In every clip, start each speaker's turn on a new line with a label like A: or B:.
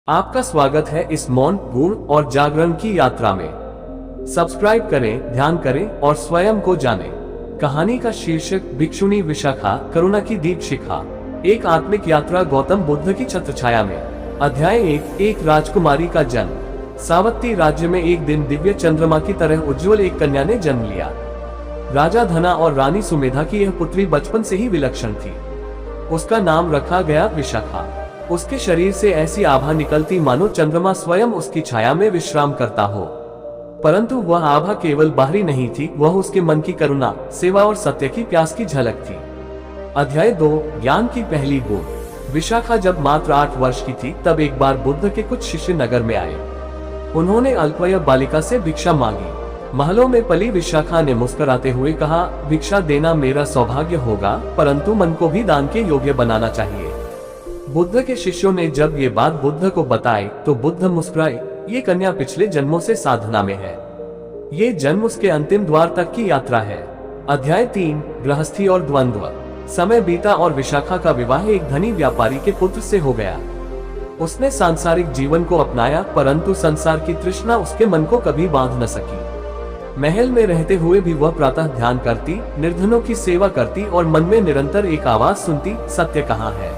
A: आपका स्वागत है इस मौन गुण और जागरण की यात्रा में। सब्सक्राइब करें, ध्यान करें और स्वयं को जानें। कहानी का शीर्षक भिक्षुणी विशाखा, करुणा की दीप शिखा। एक आत्मिक यात्रा गौतम बुद्ध की छत्रछाया में। अध्याय 1। एक राजकुमारी का जन्म। सावत्ती राज्य में एक दिन दिव्य चंद्रमा की तरह उज्जवल एक कन्या ने जन्म लिया। राजा धना और रानी सुमेधा की यह पुत्री बचपन से ही विलक्षण थी। उसका नाम रखा गया विशाखा। उसके शरीर से ऐसी आभा निकलती मानो चंद्रमा स्वयं उसकी छाया में विश्राम करता हो। परंतु वह आभा केवल बाहरी नहीं थी, वह उसके मन की करुणा, सेवा और सत्य की प्यास की झलक थी। अध्याय 2। ज्ञान की पहली बूंद। विशाखा जब मात्र 8 वर्ष की थी तब एक बार बुद्ध के कुछ शिष्य नगर में आए। उन्होंने अल्पवय बालिका से भिक्षा मांगी। महलों में पली विशाखा ने मुस्कुराते हुए कहा, भिक्षा देना मेरा सौभाग्य होगा, परंतु मन को भी दान के योग्य बनाना चाहिए। बुद्ध के शिष्यों ने जब ये बात बुद्ध को बताई तो बुद्ध मुस्कुराए, ये कन्या पिछले जन्मों से साधना में है। ये जन्म उसके अंतिम द्वार तक की यात्रा है। अध्याय 3। गृहस्थी और द्वंद्व। समय बीता और विशाखा का विवाह एक धनी व्यापारी के पुत्र से हो गया। उसने सांसारिक जीवन को अपनाया, परंतु संसार की तृष्णा उसके मन को कभी बांध न सकी। महल में रहते हुए भी वह प्रातः ध्यान करती, निर्धनों की सेवा करती और मन में निरंतर एक आवाज सुनती, सत्य कहाँ है।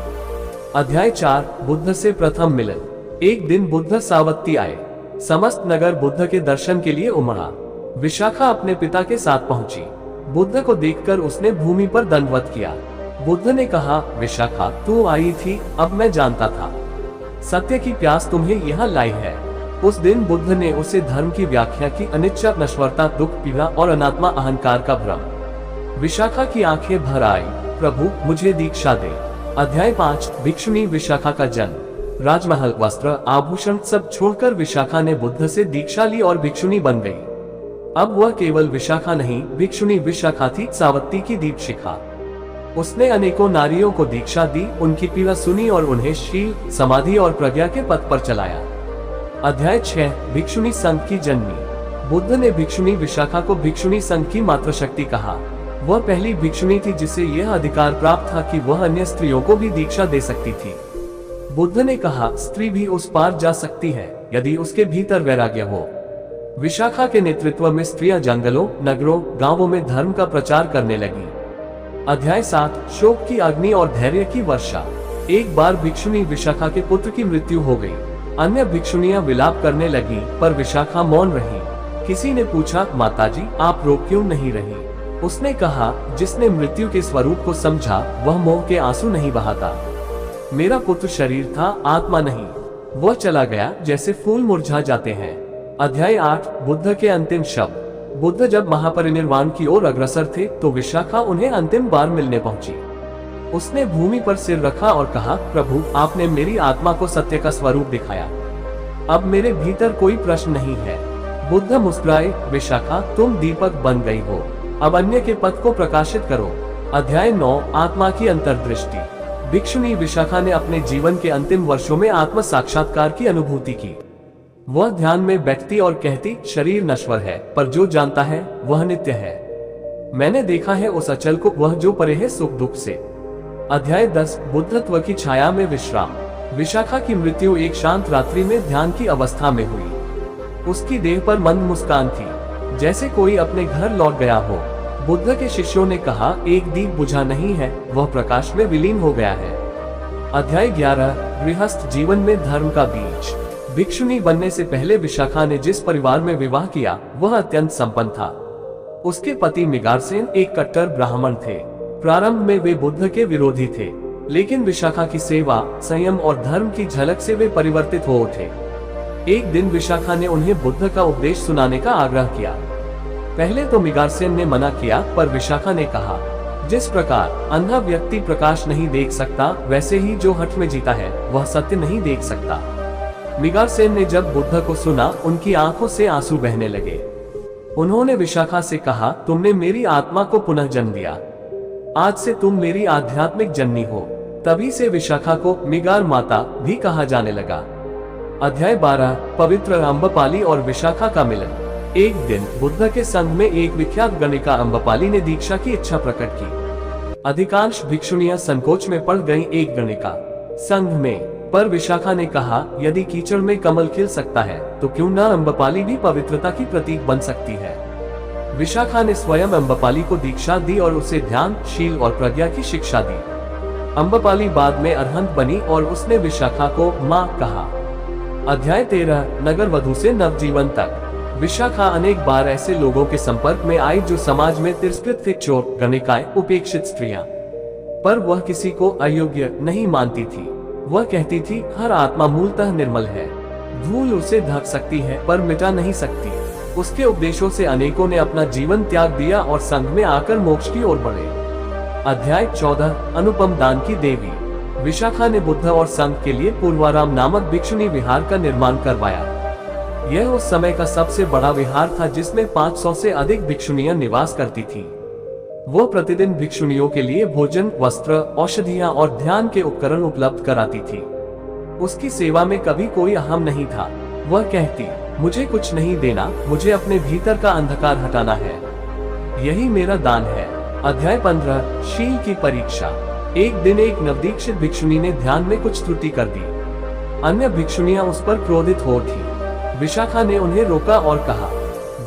A: अध्याय 4। बुद्ध से प्रथम मिलन। एक दिन बुद्ध सावत्ती आए। समस्त नगर बुद्ध के दर्शन के लिए उमड़ा। विशाखा अपने पिता के साथ पहुंची। बुद्ध को देखकर उसने भूमि पर दंडवत किया। बुद्ध ने कहा, विशाखा, तू आई थी, अब मैं जानता था। सत्य की प्यास तुम्हें यहाँ लाई है। उस दिन बुद्ध ने उसे धर्म की व्याख्या की, अनिच्छा, नश्वरता, दुख, पीड़ा और अनात्मा अहंकार का भ्रम। विशाखा की आंखें भर आई। प्रभु, मुझे दीक्षा दे। अध्याय 5। भिक्षुणी विशाखा का जन्म। राजमहल, वस्त्र, आभूषण सब छोड़कर विशाखा ने बुद्ध से दीक्षा ली और भिक्षुणी बन गई। अब वह केवल विशाखा नहीं, भिक्षुणी विशाखा थी, सावत्ती की दीप शिखा। उसने अनेकों नारियों को दीक्षा दी, उनकी पीड़ा सुनी और उन्हें शील, समाधि और प्रज्ञा के पथ पर चलाया। अध्याय 6। भिक्षुणी संघ की जन्मी। बुद्ध ने भिक्षुणी विशाखा को भिक्षुणी संघ की मातृशक्ति कहा। वह पहली भिक्षुणी थी जिसे यह अधिकार प्राप्त था कि वह अन्य स्त्रियों को भी दीक्षा दे सकती थी। बुद्ध ने कहा, स्त्री भी उस पार जा सकती है यदि उसके भीतर वैराग्य हो। विशाखा के नेतृत्व में स्त्रियां जंगलों, नगरों, गांवों में धर्म का प्रचार करने लगी। अध्याय 7। शोक की अग्नि और धैर्य की वर्षा। एक बार भिक्षुणी विशाखा के पुत्र की मृत्यु हो गई। अन्य भिक्षुणियां विलाप करने लगी, पर विशाखा मौन रही। किसी ने पूछा, माताजी, आप रो क्यों नहीं रही? उसने कहा, जिसने मृत्यु के स्वरूप को समझा वह मोह के आंसू नहीं बहाता। मेरा पुत्र शरीर था, आत्मा नहीं। वह चला गया जैसे फूल मुरझा जाते हैं। अध्याय 8। बुद्ध के अंतिम शब्द। बुद्ध जब महापरिनिर्वाण की ओर अग्रसर थे तो विशाखा उन्हें अंतिम बार मिलने पहुंची। उसने भूमि पर सिर रखा और कहा, प्रभु, आपने मेरी आत्मा को सत्य का स्वरूप दिखाया। अब मेरे भीतर कोई प्रश्न नहीं है। बुद्ध मुस्कुराए, विशाखा, तुम दीपक बन गई हो, अब अन्य के पथ को प्रकाशित करो। अध्याय 9। आत्मा की अंतर्दृष्टि। भिक्षुणी विशाखा ने अपने जीवन के अंतिम वर्षों में आत्म साक्षात्कार की अनुभूति की। वह ध्यान में बैठती और कहती, शरीर नश्वर है, पर जो जानता है वह नित्य है। मैंने देखा है उस अचल को, वह जो परे है सुख दुख से। अध्याय 10। बुद्धत्व की छाया में विश्राम। विशाखा की मृत्यु एक शांत रात्रि में ध्यान की अवस्था में हुई। उसकी देह पर मंद मुस्कान थी, जैसे कोई अपने घर लौट गया हो। बुद्ध के शिष्यों ने कहा, एक दीप बुझा नहीं है, वह प्रकाश में विलीन हो गया है। अध्याय 11। गृहस्थ जीवन में धर्म का बीज। भिक्षुणी बनने से पहले विशाखा ने जिस परिवार में विवाह किया वह अत्यंत संपन्न था। उसके पति मिगारसेन एक कट्टर ब्राह्मण थे। प्रारंभ में वे बुद्ध के विरोधी थे, लेकिन विशाखा की सेवा, संयम और धर्म की झलक से वे परिवर्तित हो उठे। एक दिन विशाखा ने उन्हें बुद्ध का उपदेश सुनाने का आग्रह किया। पहले तो मिगारसेन ने मना किया, पर विशाखा ने कहा, जिस प्रकार अंधा व्यक्ति प्रकाश नहीं देख सकता, वैसे ही जो हठ में जीता है वह सत्य नहीं देख सकता। मिगारसेन ने जब बुद्ध को सुना, उनकी आंखों से आंसू बहने लगे। उन्होंने विशाखा से कहा, तुमने मेरी आत्मा को पुनः जन्म दिया, आज से तुम मेरी आध्यात्मिक जननी हो। तभी से विशाखा को मिगार माता भी कहा जाने लगा। अध्याय 12। पवित्र अम्बपाली और विशाखा का मिलन। एक दिन बुद्ध के संघ में एक विख्यात गणिका अम्बपाली ने दीक्षा की इच्छा प्रकट की। अधिकांश भिक्षुणियां संकोच में पड़ गईं। एक गणिका संघ में पर विशाखा ने कहा, यदि कीचड़ में कमल खिल सकता है तो क्यों न अम्बपाली भी पवित्रता की प्रतीक बन सकती है। विशाखा ने स्वयं अम्बपाली को दीक्षा दी और उसे ध्यान, शील और प्रज्ञा की शिक्षा दी। अम्बपाली बाद में अरहंत बनी और उसने विशाखा को माँ कहा। अध्याय 13, नगर वधू से नवजीवन तक। विशाखा अनेक बार ऐसे लोगों के संपर्क में आई जो समाज में तिरस्कृत थे, चोर, गणिकाएं, उपेक्षित स्त्रियां। पर वह किसी को अयोग्य नहीं मानती थी। वह कहती थी, हर आत्मा मूलतः निर्मल है। धूल उसे ढक सकती है पर मिटा नहीं सकती। उसके उपदेशों से अनेकों ने अपना जीवन त्याग दिया और संघ में आकर मोक्ष की ओर बढ़े। अध्याय 14, अनुपम दान की देवी। विशाखा ने बुद्ध और संघ के लिए पूर्वाराम नामक भिक्षुणी विहार का निर्माण करवाया। यह उस समय का सबसे बड़ा विहार था जिसमें 500 से अधिक भिक्षुणियां निवास करती थी। वो प्रतिदिन भिक्षुणियों के लिए भोजन, वस्त्र, औषधियां और ध्यान के उपकरण उपलब्ध कराती थी। उसकी सेवा में कभी कोई अहम नहीं था। वह कहती, मुझे कुछ नहीं देना, मुझे अपने भीतर का अंधकार हटाना है, यही मेरा दान है। अध्याय 15, शील की परीक्षा। एक दिन एक नवदीक्षित भिक्षुणी ने ध्यान में कुछ त्रुटि कर दी। अन्य भिक्षुणियां उस पर क्रोधित हो उठी। विशाखा ने उन्हें रोका और कहा,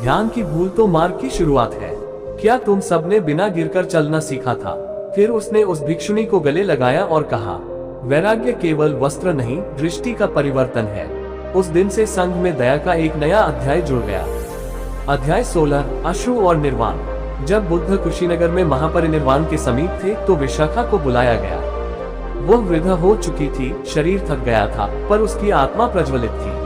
A: ध्यान की भूल तो मार्ग की शुरुआत है। क्या तुम सबने बिना गिरकर चलना सीखा था? फिर उसने उस भिक्षुणी को गले लगाया और कहा, वैराग्य केवल वस्त्र नहीं, दृष्टि का परिवर्तन है। उस दिन से संघ में दया का एक नया अध्याय जुड़ गया। अध्याय 16, अश्रु और निर्वाण। जब बुद्ध कुशीनगर में महापरिनिर्वाण के समीप थे तो विशाखा को बुलाया गया। वो वृद्ध हो चुकी थी, शरीर थक गया था, पर उसकी आत्मा प्रज्वलित थी।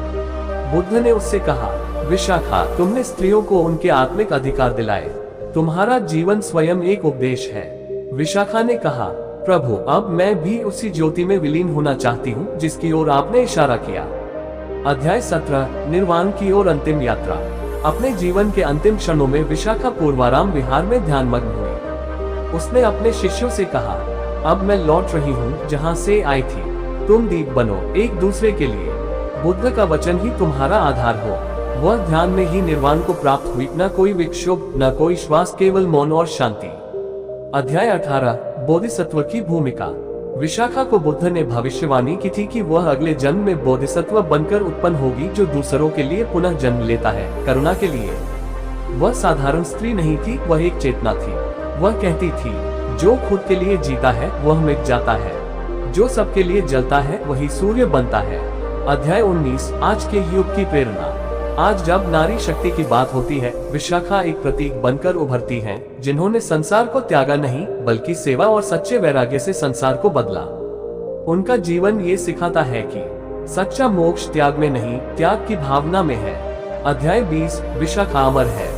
A: बुद्ध ने उससे कहा, विशाखा, तुमने स्त्रियों को उनके आत्मिक अधिकार दिलाए। तुम्हारा जीवन स्वयं एक उपदेश है। विशाखा ने कहा, प्रभु, अब मैं भी उसी ज्योति में विलीन होना चाहती हूँ जिसकी ओर आपने इशारा किया। अध्याय 17, निर्वाण की ओर अंतिम यात्रा। अपने जीवन के अंतिम क्षणों में विशाखा पूर्वाराम विहार में ध्यानमग्न हुई। उसने अपने शिष्यों से कहा, अब मैं लौट रही हूँ जहाँ से आई थी। तुम दीप बनो एक दूसरे के लिए। बुद्ध का वचन ही तुम्हारा आधार हो। वह ध्यान में ही निर्वाण को प्राप्त हुई, न कोई विक्षोभ, न कोई श्वास, केवल मौन और शांति। अध्याय 18, बोधिसत्व की भूमिका। विशाखा को बुद्ध ने भविष्यवाणी की थी कि वह अगले जन्म में बोधिसत्व बनकर उत्पन्न होगी जो दूसरों के लिए पुनः जन्म लेता है, करुणा के लिए। वह साधारण स्त्री नहीं थी, वह एक चेतना थी। वह कहती थी, जो खुद के लिए जीता है वह मिट जाता है, जो सबके लिए जलता है वही सूर्य बनता है। अध्याय 19, आज के युग की प्रेरणा। आज जब नारी शक्ति की बात होती है, विशाखा एक प्रतीक बनकर उभरती हैं, जिन्होंने संसार को त्यागा नहीं बल्कि सेवा और सच्चे वैराग्य से संसार को बदला। उनका जीवन ये सिखाता है कि सच्चा मोक्ष त्याग में नहीं, त्याग की भावना में है। अध्याय 20, विशाखा अमर है।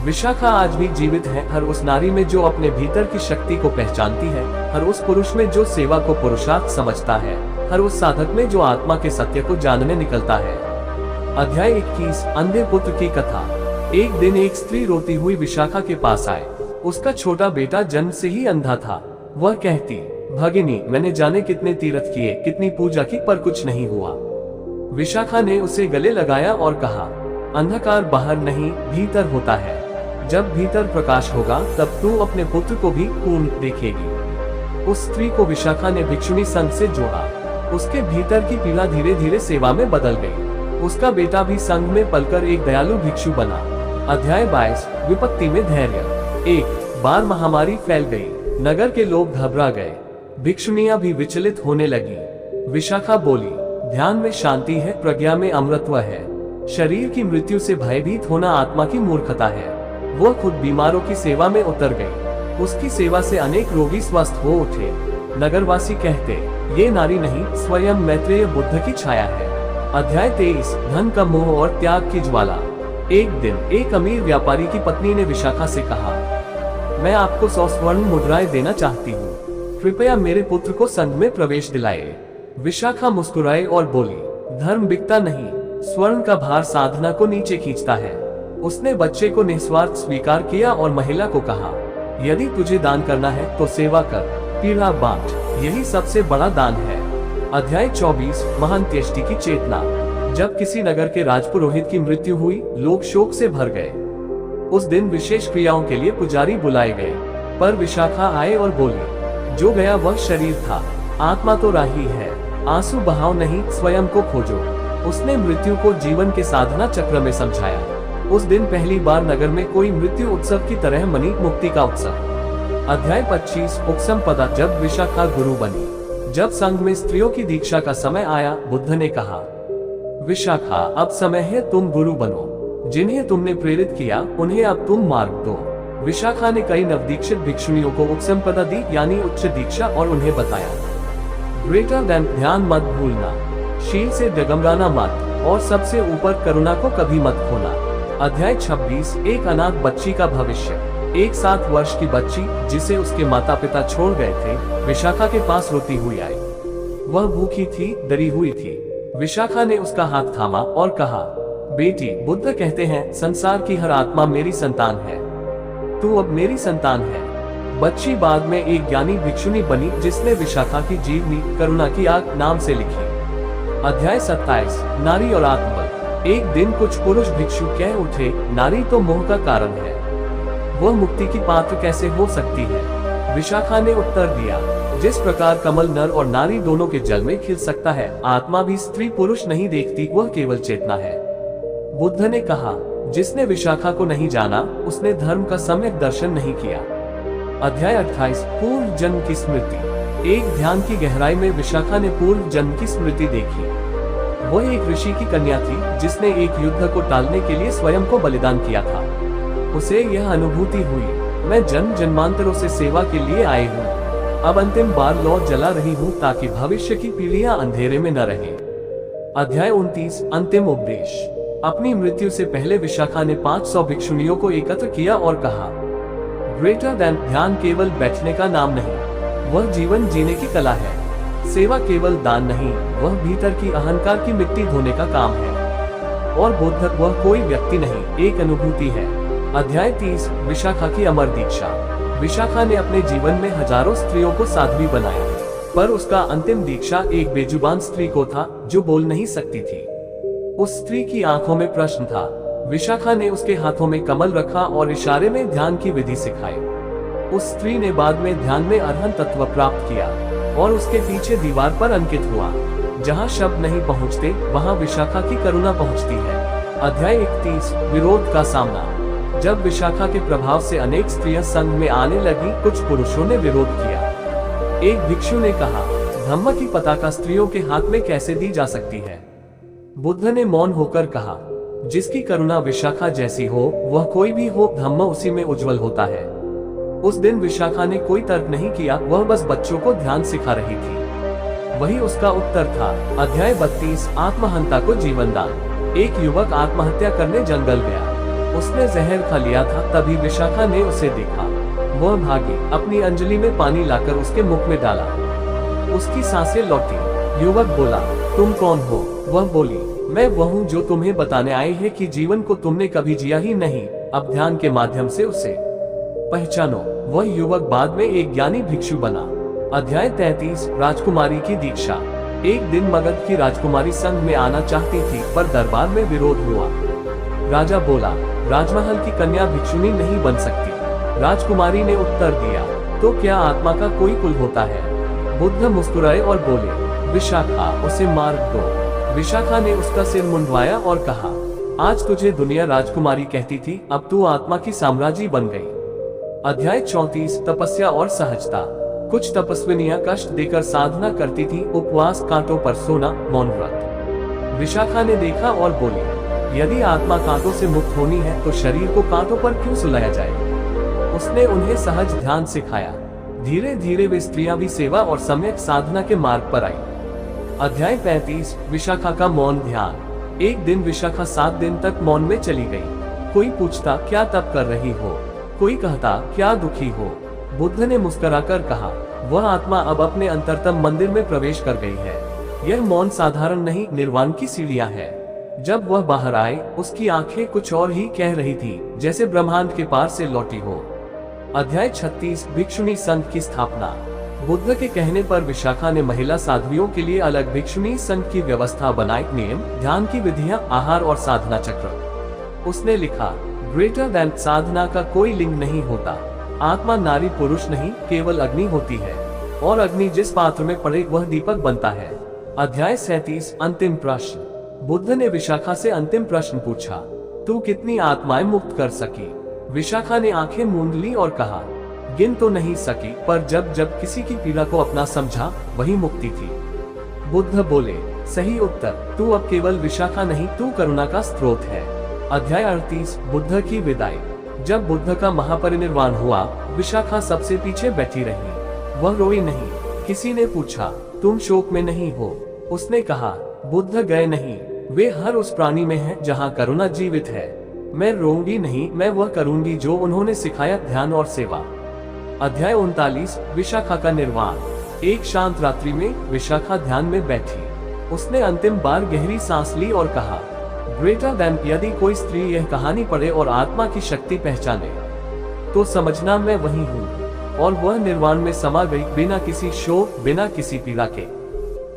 A: विशाखा आज भी जीवित है, हर उस नारी में जो अपने भीतर की शक्ति को पहचानती है, हर उस पुरुष में जो सेवा को पुरुषार्थ समझता है, हर उस साधक में जो आत्मा के सत्य को जानने निकलता है। अध्याय 21, अंधे पुत्र की कथा। एक दिन एक स्त्री रोती हुई विशाखा के पास आए। उसका छोटा बेटा जन्म से ही अंधा था। वह कहती, भगिनी, मैंने जाने कितने तीर्थ किए, कितनी पूजा की, पर कुछ नहीं हुआ। विशाखा ने उसे गले लगाया और कहा, अंधकार बाहर नहीं, भीतर होता है। जब भीतर प्रकाश होगा तब तू अपने पुत्र को भी पूर्ण देखेगी। उस स्त्री को विशाखा ने भिक्षुणी संघ से जोड़ा। उसके भीतर की पीड़ा धीरे धीरे सेवा में बदल गई। उसका बेटा भी संघ में पलकर एक दयालु भिक्षु बना। अध्याय 22, विपत्ति में धैर्य। एक बार महामारी फैल गई। नगर के लोग घबरा गए। भिक्षुणियां भी विचलित होने लगी। विशाखा बोली, ध्यान में शांति है, प्रज्ञा में अमृतत्व है। शरीर की मृत्यु से भयभीत होना आत्मा की मूर्खता है। वो खुद बीमारों की सेवा में उतर गई। उसकी सेवा से अनेक रोगी स्वस्थ हो उठे। नगरवासी कहते, ये नारी नहीं, स्वयं मैत्रेय बुद्ध की छाया है। अध्याय 23, धन का मोह और त्याग की ज्वाला। एक दिन एक अमीर व्यापारी की पत्नी ने विशाखा से कहा, मैं आपको 100 स्वर्ण मुद्राएं देना चाहती हूँ, कृपया मेरे पुत्र को संघ में प्रवेश दिलाए। विशाखा मुस्कुराई और बोली, धर्म बिकता नहीं, स्वर्ण का भार साधना को नीचे खींचता है। उसने बच्चे को निस्वार्थ स्वीकार किया और महिला को कहा, यदि तुझे दान करना है तो सेवा कर, पीड़ा बांट, यही सबसे बड़ा दान है। अध्याय 24, महान्त्येष्टि की चेतना। जब किसी नगर के राजपुरोहित की मृत्यु हुई, लोग शोक से भर गए। उस दिन विशेष क्रियाओं के लिए पुजारी बुलाए गए, पर विशाखा आए और बोली, जो गया वह शरीर था, आत्मा तो राही है। आंसू बहाओ नहीं, स्वयं को खोजो। उसने मृत्यु को जीवन के साधना चक्र में समझाया। उस दिन पहली बार नगर में कोई मृत्यु उत्सव की तरह मनी मुक्ति का उत्सव। अध्याय 25 उपसंपदा। जब विशाखा गुरु बनी। जब संघ में स्त्रियों की दीक्षा का समय आया, बुद्ध ने कहा, विशाखा, अब समय है तुम गुरु बनो। जिन्हें तुमने प्रेरित किया उन्हें अब तुम मार्ग दो। विशाखा ने कई नवदीक्षित भिक्षुणियों को उपसंपदा दी, यानी उच्च दीक्षा, और उन्हें बताया, ग्रेटर देन ध्यान मत भूलना, शील से डगमगाना मत, और सबसे ऊपर करुणा को कभी मत खोना। अध्याय 26 एक अनाथ बच्ची का भविष्य। एक 7 वर्ष की बच्ची, जिसे उसके माता पिता छोड़ गए थे, विशाखा के पास रोती हुई आई। वह भूखी थी, डरी हुई थी। विशाखा ने उसका हाथ थामा और कहा, बेटी, बुद्ध कहते हैं संसार की हर आत्मा मेरी संतान है। तू अब मेरी संतान है। बच्ची बाद में एक ज्ञानी भिक्षुणी बनी, जिसने विशाखा की जीवनी करुणा की आग नाम से लिखी। अध्याय 27 नारी और आत्मबल। एक दिन कुछ पुरुष भिक्षु कह उठे, नारी तो मोह का कारण है, वह मुक्ति की पात्र कैसे हो सकती है? विशाखा ने उत्तर दिया, जिस प्रकार कमल नर और नारी दोनों के जल में खिल सकता है, आत्मा भी स्त्री पुरुष नहीं देखती, वह केवल चेतना है। बुद्ध ने कहा, जिसने विशाखा को नहीं जाना, उसने धर्म का सम्यक दर्शन नहीं किया। अध्याय 28 पूर्व जन्म की स्मृति। एक ध्यान की गहराई में विशाखा ने पूर्व जन्म की स्मृति देखी। वह एक ऋषि की कन्या थी, जिसने एक युद्ध को टालने के लिए स्वयं को बलिदान किया था। उसे यह अनुभूति हुई, मैं जन्म जन्मांतरों से सेवा के लिए आई हूँ। अब अंतिम बार लौ जला रही हूँ, ताकि भविष्य की पीढ़ियां अंधेरे में न रहें। अध्याय 29 अंतिम उपदेश। अपनी मृत्यु से पहले विशाखा ने 500 भिक्षुणियों को एकत्र किया और कहा, ग्रेटर देन ध्यान केवल बैठने का नाम नहीं, वह जीवन जीने की कला है। सेवा केवल दान नहीं, वह भीतर की अहंकार की मिट्टी धोने का काम है। और बुद्ध वह कोई व्यक्ति नहीं, एक अनुभूति है। अध्याय 30 विशाखा की अमर दीक्षा। विशाखा ने अपने जीवन में हजारों स्त्रियों को साध्वी बनाया, पर उसका अंतिम दीक्षा एक बेजुबान स्त्री को था, जो बोल नहीं सकती थी। उस स्त्री की आंखों में प्रश्न था। विशाखा ने उसके हाथों में कमल रखा और इशारे में ध्यान की विधि सिखाई। उस स्त्री ने बाद में ध्यान में अरहंत तत्व प्राप्त किया और उसके पीछे दीवार पर अंकित हुआ, जहाँ शब्द नहीं पहुँचते, वहाँ विशाखा की करुणा पहुँचती है। अध्याय 31 विरोध का सामना। जब विशाखा के प्रभाव से अनेक स्त्रियां संघ में आने लगी, कुछ पुरुषों ने विरोध किया। एक भिक्षु ने कहा, धम्म की पताका स्त्रियों के हाथ में कैसे दी जा सकती है? बुद्ध ने मौन होकर कहा, जिसकी करुणा विशाखा जैसी हो, वह कोई भी हो, धम्म उसी में उज्जवल होता है। उस दिन विशाखा ने कोई तर्क नहीं किया, वह बस बच्चों को ध्यान सिखा रही थी। वही उसका उत्तर था। अध्याय 32 आत्महंता को जीवन दान। एक युवक आत्महत्या करने जंगल गया। उसने जहर खा लिया था, तभी विशाखा ने उसे देखा। वह भागी, अपनी अंजलि में पानी लाकर उसके मुख में डाला। उसकी सांसें लौटी। युवक बोला, तुम कौन हो? वह बोली, मैं वह हूँ जो तुम्हें बताने आई है कि जीवन को तुमने कभी जिया ही नहीं, अब ध्यान के माध्यम से उसे पहचानो। वह युवक बाद में एक ज्ञानी भिक्षु बना। अध्याय 33 राजकुमारी की दीक्षा। एक दिन मगध की राजकुमारी संघ में आना चाहती थी, पर दरबार में विरोध हुआ। राजा बोला, राजमहल की कन्या भिक्षुणी नहीं बन सकती। राजकुमारी ने उत्तर दिया, तो क्या आत्मा का कोई कुल होता है? बुद्ध मुस्कुराए और बोले, विशाखा, उसे मार्ग दो। विशाखा ने उसका सिर मुंडवाया और कहा, आज तुझे दुनिया राजकुमारी कहती थी, अब तू आत्मा की साम्राज्ञी बन गई। अध्याय 34 तपस्या और सहजता। कुछ तपस्विनियां कष्ट देकर साधना करती थी, उपवास, कांटों पर सोना, मौन व्रत। विशाखा ने देखा और बोली, यदि आत्मा कांटों से मुक्त होनी है, तो शरीर को कांटों पर क्यों सुलाया जाए? उसने उन्हें सहज ध्यान सिखाया। धीरे धीरे वे स्त्रियां भी सेवा और सम्यक साधना के मार्ग पर आई। अध्याय 35 विशाखा का मौन ध्यान। एक दिन विशाखा 7 दिन तक मौन में चली गई। कोई पूछता, क्या तप कर रही हो? कोई कहता, क्या दुखी हो? बुद्ध ने मुस्कुराकर कहा, वह आत्मा अब अपने अंतरतम मंदिर में प्रवेश कर गई है। यह मौन साधारण नहीं, निर्वाण की सीढ़ियां है। जब वह बाहर आए, उसकी आंखें कुछ और ही कह रही थी, जैसे ब्रह्मांड के पार से लौटी हो। अध्याय 36 भिक्षुणी संघ की स्थापना। बुद्ध के कहने पर विशाखा ने महिला साध्वियों के लिए अलग भिक्षुणी संघ की व्यवस्था बनाई। नियम, ध्यान की विधियां, आहार और साधना चक्र। उसने लिखा, ग्रेटर देन साधना का कोई लिंग नहीं होता। आत्मा नारी पुरुष नहीं, केवल अग्नि होती है, और अग्नि जिस पात्र में पड़े वह दीपक बनता है। अध्याय 37 अंतिम प्रश्न। बुद्ध ने विशाखा से अंतिम प्रश्न पूछा, तू कितनी आत्माएं मुक्त कर सकी? विशाखा ने आंखें मूंद ली और कहा, गिन तो नहीं सकी, पर जब जब किसी की पीड़ा को अपना समझा वही मुक्ति थी। बुद्ध बोले, सही उत्तर। तू अब केवल विशाखा नहीं, तू करुणा का स्रोत है। अध्याय 38 बुद्ध की विदाई। जब बुद्ध का महापरिनिर्वाण हुआ, विशाखा सबसे पीछे बैठी रही। वह रोई नहीं। किसी ने पूछा, तुम शोक में नहीं हो? उसने कहा, बुद्ध गए नहीं, वे हर उस प्राणी में हैं जहां करुणा जीवित है। मैं रोऊंगी नहीं, मैं वह करूंगी जो उन्होंने सिखाया, ध्यान और सेवा। अध्याय 39 विशाखा का निर्वाण। एक शांत रात्रि में विशाखा ध्यान में बैठी। उसने अंतिम बार गहरी सांस ली और कहा, ग्रेटर देन। यदि कोई स्त्री यह कहानी पढ़े और आत्मा की शक्ति पहचाने तो समझना मैं वही हूँ। और वह निर्वाण में समा गई, बिना किसी शोक, बिना किसी पीड़ा के।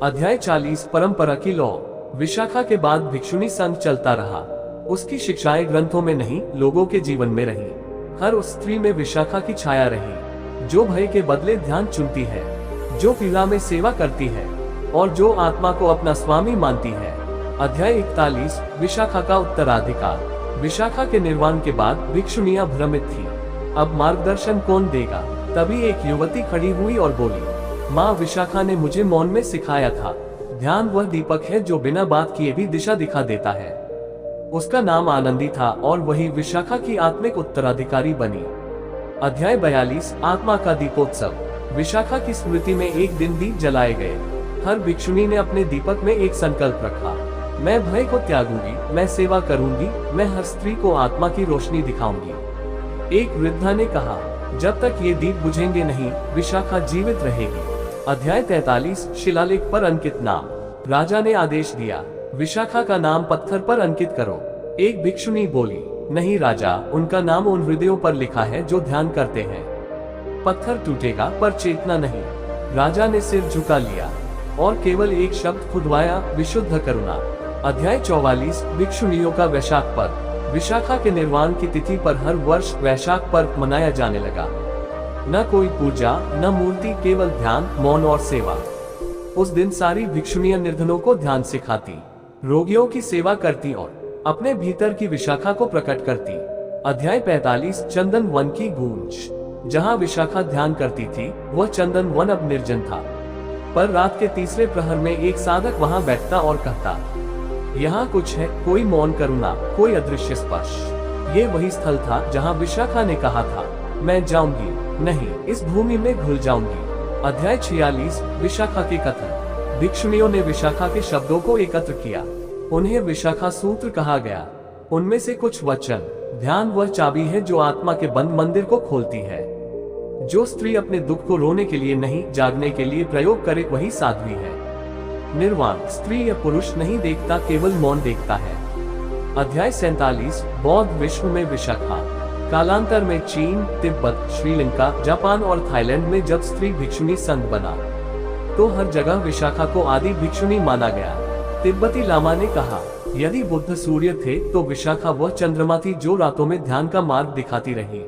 A: अध्याय 40 परंपरा की लौ। विशाखा के बाद भिक्षुणी संघ चलता रहा। उसकी शिक्षाएं ग्रंथों में नहीं, लोगों के जीवन में रही। हर उस स्त्री में विशाखा की छाया रही, जो भय के बदले ध्यान चुनती है, जो पीड़ा में सेवा करती है और जो आत्मा को अपना स्वामी मानती है। अध्याय 41 विशाखा का उत्तराधिकार। विशाखा के निर्वाण के बाद भिक्षुणियां भ्रमित थी। अब मार्गदर्शन कौन देगा? तभी एक युवती खड़ी हुई और बोली, माँ, विशाखा ने मुझे मौन में सिखाया था। ध्यान वह दीपक है जो बिना बात किए भी दिशा दिखा देता है। उसका नाम आनंदी था और वही विशाखा की आत्मिक उत्तराधिकारी बनी। अध्याय 42 आत्मा का दीपोत्सव। विशाखा की स्मृति में एक दिन दीप जलाए गए। हर भिक्षुणी ने अपने दीपक में एक संकल्प रखा, मैं भय को त्यागूंगी, मैं सेवा करूंगी, मैं हर स्त्री को आत्मा की रोशनी दिखाऊंगी। एक वृद्धा ने कहा, जब तक ये दीप बुझेंगे नहीं, विशाखा जीवित रहेगी। अध्याय 43 शिलालेख पर अंकित नाम। राजा ने आदेश दिया, विशाखा का नाम पत्थर पर अंकित करो। एक भिक्षुणी बोली, नहीं राजा, उनका नाम उन हृदयों पर लिखा है जो ध्यान करते हैं। पत्थर टूटेगा पर चेतना नहीं। राजा ने सिर झुका लिया और केवल एक शब्द खुदवाया, विशुद्ध करुणा। अध्याय 44 भिक्षुणियों का वैशाख पर्व। विशाखा के निर्वाण की तिथि पर हर वर्ष वैशाख पर्व मनाया जाने लगा। न कोई पूजा, न मूर्ति, केवल ध्यान, मौन और सेवा। उस दिन सारी भिक्षुणियां निर्धनों को ध्यान सिखाती, रोगियों की सेवा करती और अपने भीतर की विशाखा को प्रकट करती। अध्याय 45 चंदन वन की गूंज। जहाँ विशाखा ध्यान करती थी, वह चंदन वन अब निर्जन था। पर रात के तीसरे प्रहर में एक साधक वहाँ बैठता और कहता, यहाँ कुछ है, कोई मौन करुणा, कोई अदृश्य स्पर्श। ये वही स्थल था जहाँ विशाखा ने कहा था, मैं जाऊंगी नहीं, इस भूमि में घुल जाऊंगी। अध्याय 46 विशाखा के कथन। भिक्षुणियों ने विशाखा के शब्दों को एकत्र किया। उन्हें विशाखा सूत्र कहा गया। उनमें से कुछ वचन, ध्यान वह चाबी है जो आत्मा के बंद मंदिर को खोलती है। जो स्त्री अपने दुख को रोने के लिए नहीं, जागने के लिए प्रयोग करे, वही साध्वी है। निर्वाण स्त्री या पुरुष नहीं देखता, केवल मौन देखता है। अध्याय 47 बौद्ध विश्व में विशाखा। कालांतर में चीन, तिब्बत, श्रीलंका, जापान और थाईलैंड में जब स्त्री भिक्षुणी संघ बना, तो हर जगह विशाखा को आदि भिक्षुणी माना गया। तिब्बती लामा ने कहा, यदि बुद्ध सूर्य थे तो विशाखा वह चंद्रमा थी जो रातों में ध्यान का मार्ग दिखाती रही।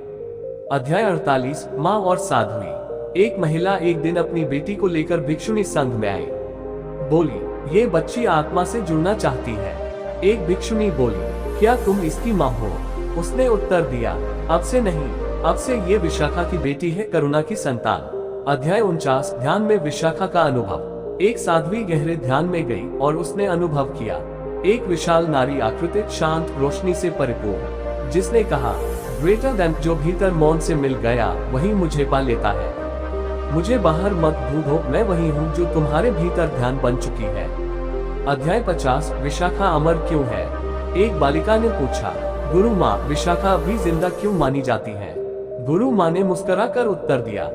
A: अध्याय 48 माँ और साध्वी। एक महिला एक दिन अपनी बेटी को लेकर भिक्षुणी संघ में आई। बोली, ये बच्ची आत्मा से जुड़ना चाहती है। एक भिक्षुणी बोली, क्या तुम इसकी माँ हो? उसने उत्तर दिया, अब से नहीं, अब से ये विशाखा की बेटी है, करुणा की संतान। अध्याय 49 ध्यान में विशाखा का अनुभव। एक साध्वी गहरे ध्यान में गई और उसने अनुभव किया, एक विशाल नारी आकृतिक, शांत, रोशनी से परिपूर्ण, जिसने कहा, ग्रेटर देन। जो भीतर मौन से मिल गया वही मुझे पा लेता है। मुझे बाहर मत ढूंढो, मैं वही हूँ जो तुम्हारे भीतर ध्यान बन चुकी है। अध्याय 50 विशाखा अमर क्यों है? एक बालिका ने पूछा, गुरु माँ, विशाखा अभी जिंदा क्यों मानी जाती है? गुरु माँ ने मुस्कुराकर उत्तर दिया,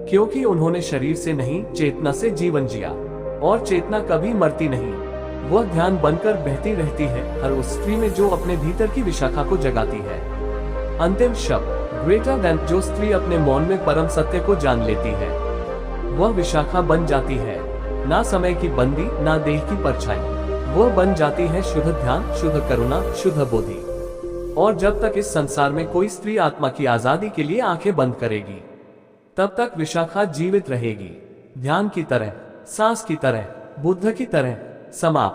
A: क्योंकि उन्होंने शरीर से नहीं, चेतना से जीवन जिया, और चेतना कभी मरती नहीं। वह ध्यान बनकर बहती रहती है हर उस स्त्री में जो अपने भीतर की विशाखा को जगाती है। अंतिम शब्द, ग्रेटर देन। जो स्त्री अपने मौन में परम सत्य को जान लेती है, वह विशाखा बन जाती है। ना समय की बंदी, ना देह की परछाई। वह बन जाती है शुद्ध ध्यान, शुद्ध करुणा, शुद्ध बोधि। और जब तक इस संसार में कोई स्त्री आत्मा की आजादी के लिए आंखें बंद करेगी, तब तक विशाखा जीवित रहेगी। ध्यान की तरह, सांस की तरह, बुद्ध की तरह समाप्त।